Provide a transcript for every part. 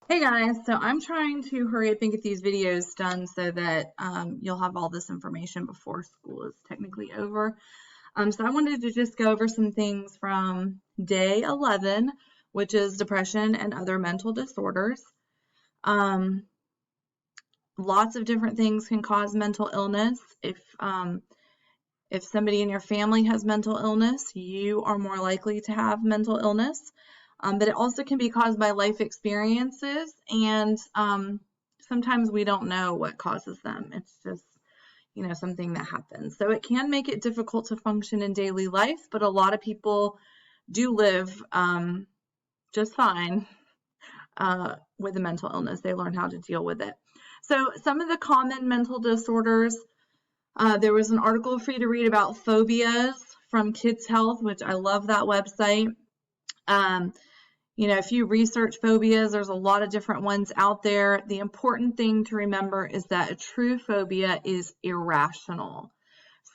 Hey guys, so I'm trying to hurry up and get these videos done so that you'll have all this information before school is technically over. So I wanted to just go over some things from day 11, which is depression and other mental disorders. Um, Lots of different things can cause mental illness. If somebody in your family has mental illness, you are more likely to have mental illness. But it also can be caused by life experiences, and sometimes we don't know what causes them. It's just, something that happens. So it can make it difficult to function in daily life, but a lot of people do live just fine with a mental illness. They learn how to deal with it. So some of the common mental disorders, there was an article for you to read about phobias from Kids Health, which I love that website. Um, if you research phobias, there's a lot of different ones out there. The important thing to remember is that a true phobia is irrational.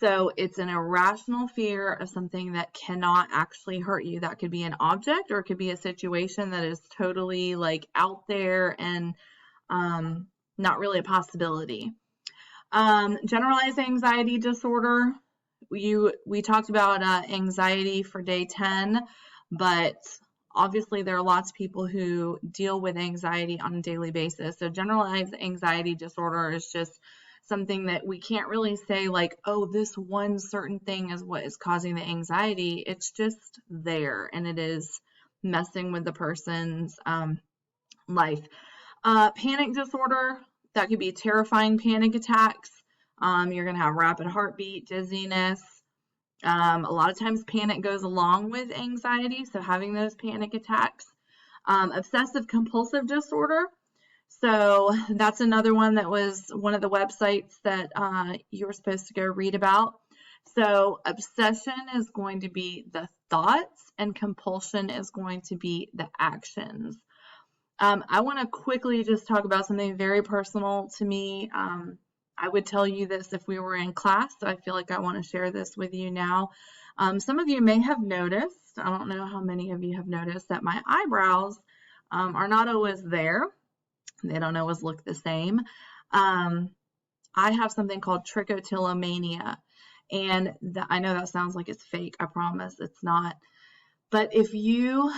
So it's an irrational fear of something that cannot actually hurt you. That could be an object or it could be a situation that is totally like out there and not really a possibility. Generalized anxiety disorder. We talked about anxiety for day 10, but obviously there are lots of people who deal with anxiety on a daily basis. So generalized anxiety disorder is just something that we can't really say like, oh, this one certain thing is what is causing the anxiety. It's just there and it is messing with the person's life. Panic disorder, that could be terrifying panic attacks. You're going to have rapid heartbeat, dizziness. A lot of times panic goes along with anxiety, so having those panic attacks. Obsessive compulsive disorder. So that's another one that was one of the websites that you were supposed to go read about. So obsession is going to be the thoughts and compulsion is going to be the actions. I want to quickly just talk about something very personal to me. I would tell you this if we were in class, so I feel like I want to share this with you now. Some of you may have noticed, I don't know how many of you have noticed, that my eyebrows are not always there. They don't always look the same. I have something called trichotillomania, and I know that sounds like it's fake. I promise it's not. But if you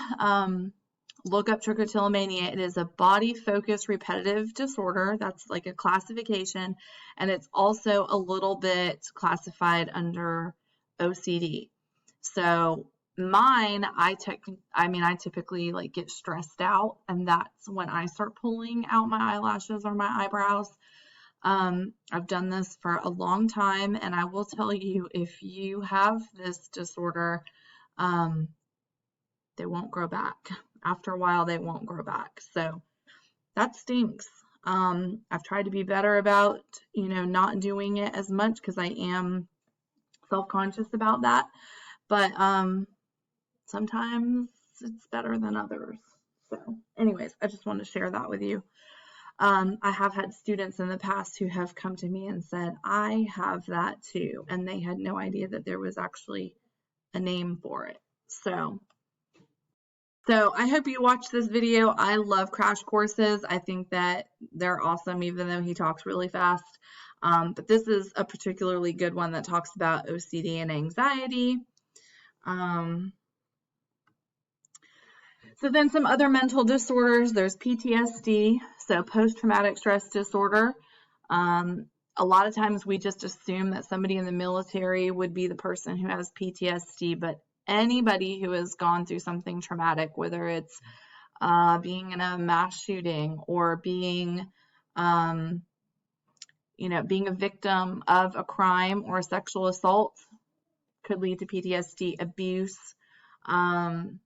look up trichotillomania, it is a body-focused repetitive disorder. That's like a classification, and it's also a little bit classified under OCD. So mine, I typically like get stressed out, and that's when I start pulling out my eyelashes or my eyebrows. I've done this for a long time, and I will tell you, if you have this disorder, they won't grow back. After a while, they won't grow back. So that stinks. I've tried to be better about, not doing it as much because I am self-conscious about that. But sometimes it's better than others. So anyways, I just wanted to share that with you. I have had students in the past who have come to me and said, I have that too. And they had no idea that there was actually a name for it. So I hope you watch this video. I love crash courses. I think that they're awesome, even though he talks really fast. But this is a particularly good one that talks about OCD and anxiety. So then some other mental disorders. There's PTSD, so post-traumatic stress disorder. A lot of times we just assume that somebody in the military would be the person who has PTSD, but anybody who has gone through something traumatic, whether it's being in a mass shooting or being being a victim of a crime or a sexual assault, could lead to PTSD, abuse, and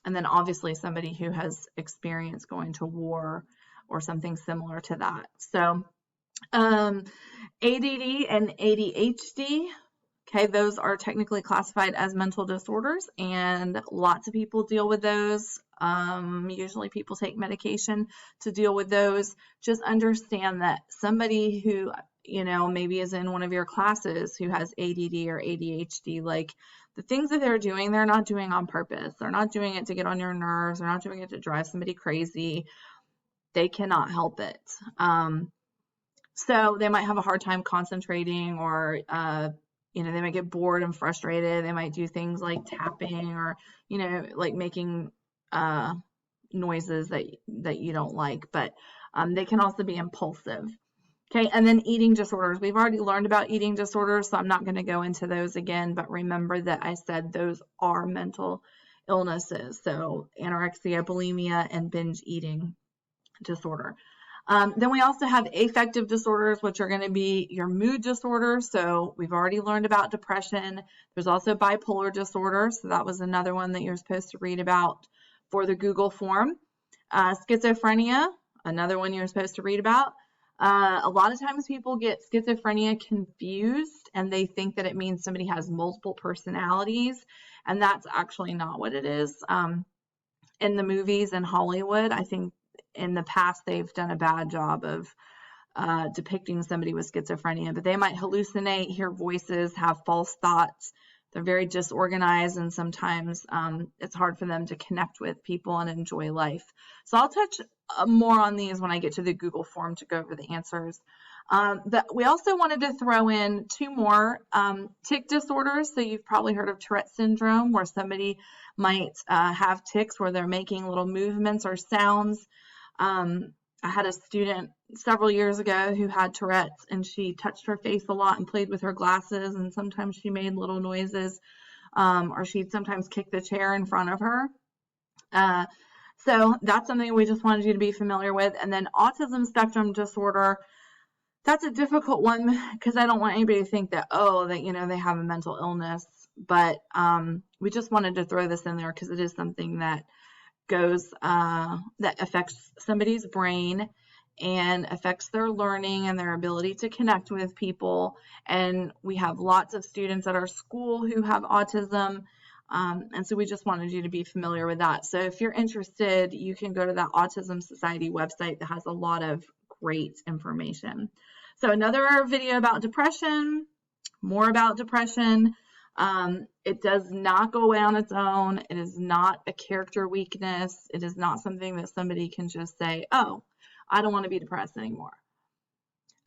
then obviously somebody who has experienced going to war or something similar to that. So ADD and ADHD, okay, those are technically classified as mental disorders, and lots of people deal with those. Usually people take medication to deal with those. Just understand that somebody who, maybe is in one of your classes who has ADD or ADHD, like the things that they're doing, they're not doing on purpose. They're not doing it to get on your nerves. They're not doing it to drive somebody crazy. they cannot help it. So they might have a hard time concentrating, or they might get bored and frustrated. They might do things like tapping, or like making noises that you don't like. But they can also be impulsive. Okay, and then eating disorders. We've already learned about eating disorders, so I'm not going to go into those again, but remember that I said those are mental illnesses. So anorexia, bulimia, and binge eating disorder. Then we also have affective disorders, which are going to be your mood disorders. So we've already learned about depression. There's also bipolar disorder. So that was another one that you're supposed to read about for the Google form. Schizophrenia, another one you're supposed to read about. A lot of times people get schizophrenia confused, and they think that it means somebody has multiple personalities, and that's actually not what it is. In the movies in Hollywood, I think in the past they've done a bad job of depicting somebody with schizophrenia, but they might hallucinate, hear voices, have false thoughts. They're very disorganized, and sometimes it's hard for them to connect with people and enjoy life. So I'll touch more on these when I get to the Google form to go over the answers. But we also wanted to throw in 2 more tic disorders. So you've probably heard of Tourette syndrome, where somebody might have tics where they're making little movements or sounds. I had a student several years ago who had Tourette's, and she touched her face a lot and played with her glasses, and sometimes she made little noises, or she'd sometimes kick the chair in front of her. So that's something we just wanted you to be familiar with. And then autism spectrum disorder, that's a difficult one because I don't want anybody to think that, they have a mental illness. But we just wanted to throw this in there because it is something that that affects somebody's brain and affects their learning and their ability to connect with people. And we have lots of students at our school who have autism. And so we just wanted you to be familiar with that. So if you're interested, you can go to that Autism Society website that has a lot of great information. So another video about depression, more about depression. It does not go away on its own. It is not a character weakness. It is not something that somebody can just say, oh, I don't want to be depressed anymore.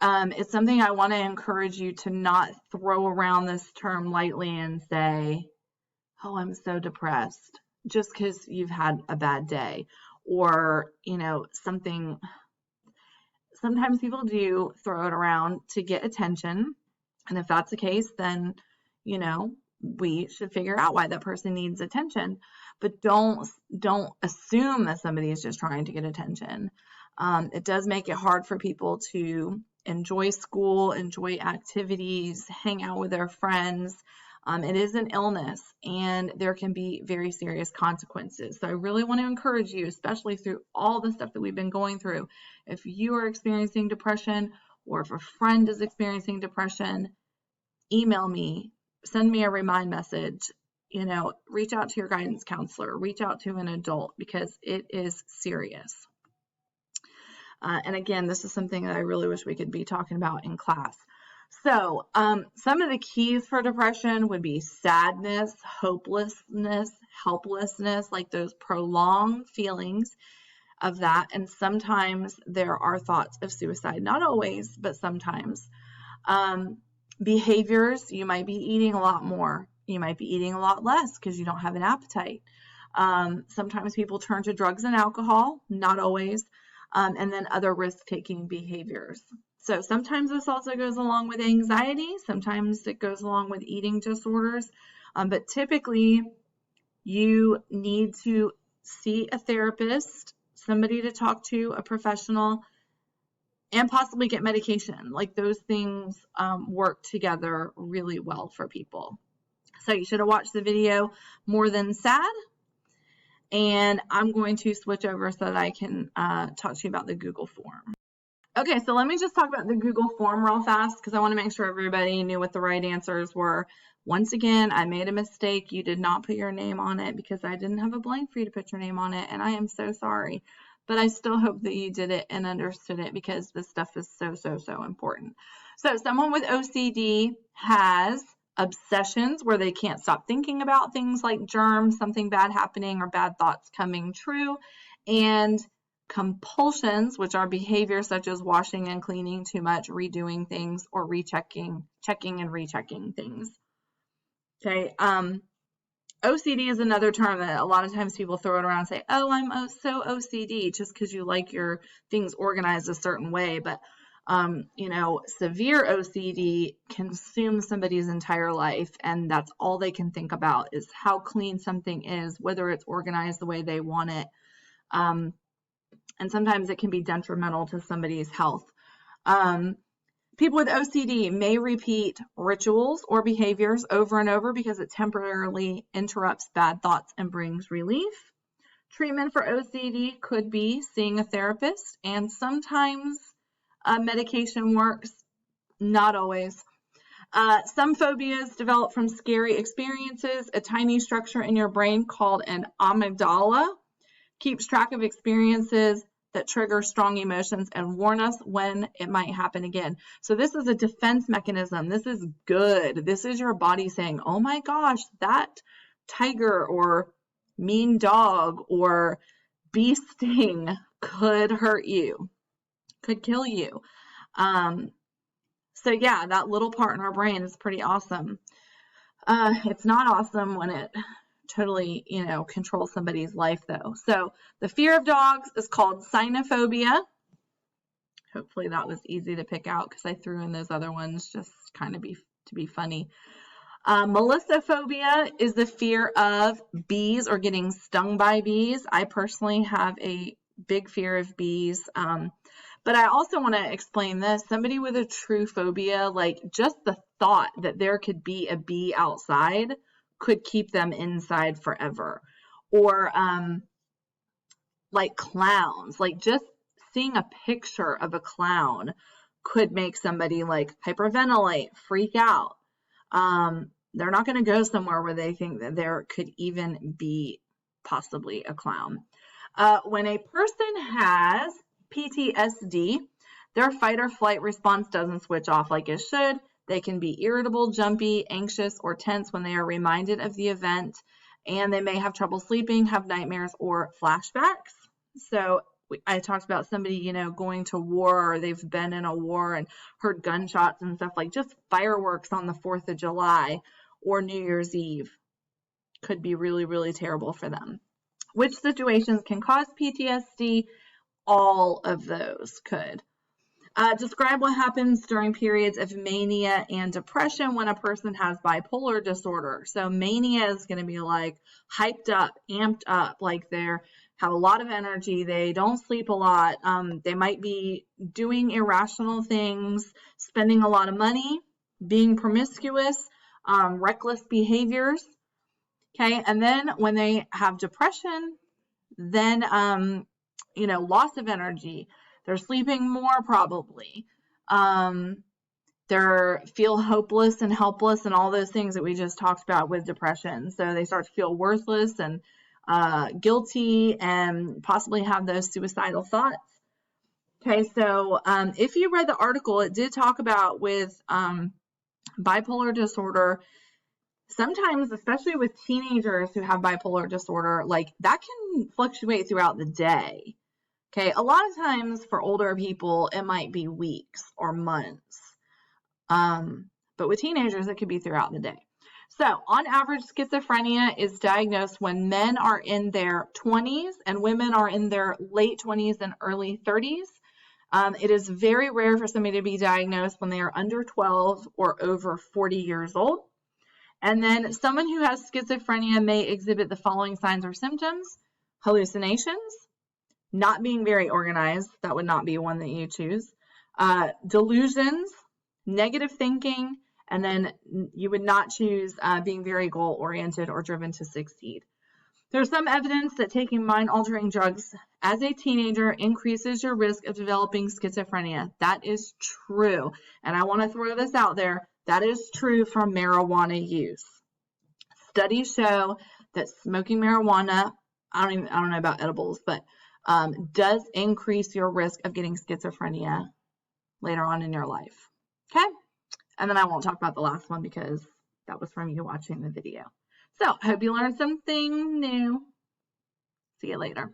It's something I want to encourage you to not throw around this term lightly and say, oh, I'm so depressed, just because you've had a bad day, or, something. Sometimes people do throw it around to get attention. And if that's the case, then, we should figure out why that person needs attention. But don't assume that somebody is just trying to get attention. It does make it hard for people to enjoy school, enjoy activities, hang out with their friends. It is an illness, and there can be very serious consequences. So I really want to encourage you, especially through all the stuff that we've been going through. If you are experiencing depression, or if a friend is experiencing depression, email me, send me a remind message, reach out to your guidance counselor, reach out to an adult, because it is serious. And again, this is something that I really wish we could be talking about in class. So some of the keys for depression would be sadness, hopelessness, helplessness, like those prolonged feelings of that. And sometimes there are thoughts of suicide, not always, but sometimes. Behaviors, you might be eating a lot more. You might be eating a lot less because you don't have an appetite. Sometimes people turn to drugs and alcohol, not always. And then other risk-taking behaviors. So sometimes this also goes along with anxiety. Sometimes it goes along with eating disorders. But typically, you need to see a therapist, somebody to talk to, a professional, and possibly get medication. Like those things work together really well for people. So you should have watched the video More Than Sad. And I'm going to switch over so that I can talk to you about the Google form. Okay, so let me just talk about the Google form real fast because I want to make sure everybody knew what the right answers were. Once again, I made a mistake. You did not put your name on it because I didn't have a blank for you to put your name on it, and I am so sorry. But I still hope that you did it and understood it because this stuff is so, so, so important. So someone with OCD has obsessions where they can't stop thinking about things like germs, something bad happening, or bad thoughts coming true, and compulsions, which are behaviors such as washing and cleaning too much, redoing things, or checking and rechecking things. Okay. OCD is another term that a lot of times people throw it around and say, oh, I'm so OCD, just because you like your things organized a certain way. But, you know, severe OCD consumes somebody's entire life, and that's all they can think about is how clean something is, whether it's organized the way they want it. And sometimes it can be detrimental to somebody's health. People with OCD may repeat rituals or behaviors over and over because it temporarily interrupts bad thoughts and brings relief. Treatment for OCD could be seeing a therapist, and sometimes medication works, not always. Some phobias develop from scary experiences. A tiny structure in your brain called an amygdala keeps track of experiences that trigger strong emotions and warn us when it might happen again. So this is a defense mechanism. This is good. This is your body saying, oh my gosh, that tiger or mean dog or bee sting could hurt you, could kill you. So yeah, that little part in our brain is pretty awesome. It's not awesome when it totally, you know, control somebody's life though. So the fear of dogs is called cynophobia. Hopefully that was easy to pick out because I threw in those other ones just kind of to be funny. Melissophobia is the fear of bees or getting stung by bees. I personally have a big fear of bees. But I also want to explain this. Somebody with a true phobia, like just the thought that there could be a bee outside could keep them inside forever. Or like clowns, like just seeing a picture of a clown could make somebody like hyperventilate, freak out. They're not going to go somewhere where they think that there could even be possibly a clown. When a person has PTSD, their fight or flight response doesn't switch off like it should. They can be irritable, jumpy, anxious, or tense when they are reminded of the event, and they may have trouble sleeping, have nightmares, or flashbacks. So I talked about somebody, you know, going to war, or they've been in a war and heard gunshots and stuff, like just fireworks on the 4th of July or New Year's Eve could be really, really terrible for them. Which situations can cause PTSD? All of those could. Describe what happens during periods of mania and depression when a person has bipolar disorder. So mania is going to be like hyped up, amped up, like they have a lot of energy. They don't sleep a lot. They might be doing irrational things, spending a lot of money, being promiscuous, reckless behaviors. Okay, and then when they have depression, then you know, loss of energy. They're sleeping more probably. They feel hopeless and helpless and all those things that we just talked about with depression. So they start to feel worthless and guilty and possibly have those suicidal thoughts. Okay, so if you read the article, it did talk about with bipolar disorder, sometimes, especially with teenagers who have bipolar disorder, like that can fluctuate throughout the day. Okay, a lot of times for older people, it might be weeks or months. But with teenagers, it could be throughout the day. So on average, schizophrenia is diagnosed when men are in their 20s and women are in their late 20s and early 30s. It is very rare for somebody to be diagnosed when they are under 12 or over 40 years old. And then someone who has schizophrenia may exhibit the following signs or symptoms: hallucinations, not being very organized, that would not be one that you choose, delusions, negative thinking, and then you would not choose being very goal-oriented or driven to succeed. There's some evidence that taking mind-altering drugs as a teenager increases your risk of developing schizophrenia. That is true, and I want to throw this out there. That is true for marijuana use. Studies show that smoking marijuana, I don't know about edibles, but does increase your risk of getting schizophrenia later on in your life. Okay? And then I won't talk about the last one because that was from you watching the video. So, I hope you learned something new. See you later.